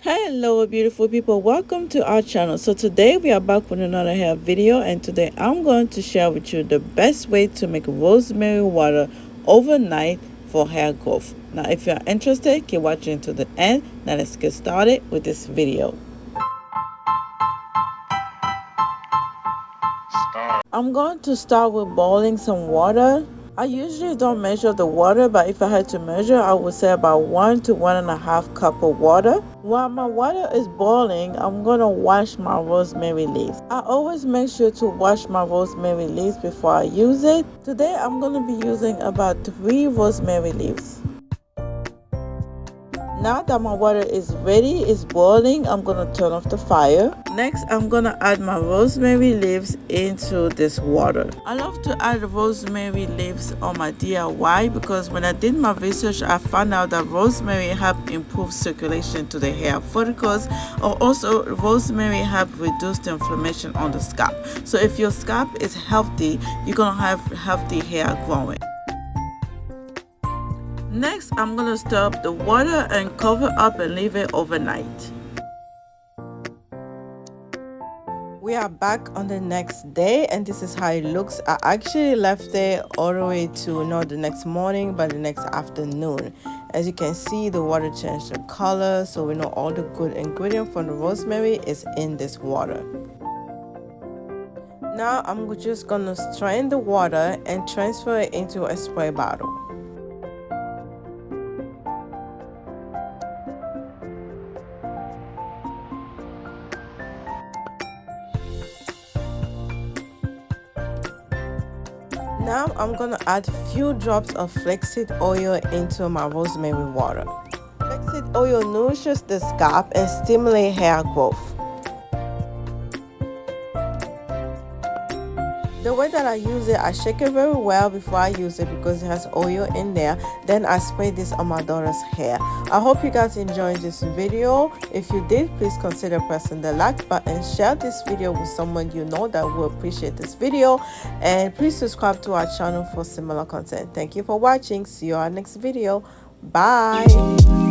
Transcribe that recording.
Hello beautiful people, welcome to our channel. So today we are back with another hair video, and today I'm going to share with you the best way to make rosemary water overnight for hair growth. Now if you are interested, keep watching to the end. Now let's get started with this video. I'm going to start with boiling some water. I usually don't measure the water, but if I had to measure, I would say about 1 to 1.5 cup of water. While my water is boiling, I'm gonna wash my rosemary leaves. I always make sure to wash my rosemary leaves before I use it. Today I'm gonna be using about 3 rosemary leaves. Now that my water is ready, it's boiling, I'm gonna turn off the fire. Next, I'm gonna add my rosemary leaves into this water. I love to add rosemary leaves on my DIY because when I did my research, I found out that rosemary help improve circulation to the hair follicles, or also rosemary help reduce the inflammation on the scalp. So if your scalp is healthy, you're gonna have healthy hair growing. Next, I'm going to stir up the water and cover up and leave it overnight. We are back on the next day, and this is how it looks. I actually left it all the way to not the next morning but the next afternoon. As you can see, the water changed the color, so we know all the good ingredient from the rosemary is in this water. Now I'm just going to strain the water and transfer it into a spray bottle. Now I'm gonna add a few drops of flaxseed oil into my rosemary water. Flaxseed oil nourishes the scalp and stimulates hair growth. The way that I use it, I shake it very well before I use it because it has oil in there. Then I spray this on my daughter's hair. I hope you guys enjoyed this video. If you did, please consider pressing the like button, share this video with someone you know that will appreciate this video, and please subscribe to our channel for similar content. Thank you for watching. See you on our next video. Bye.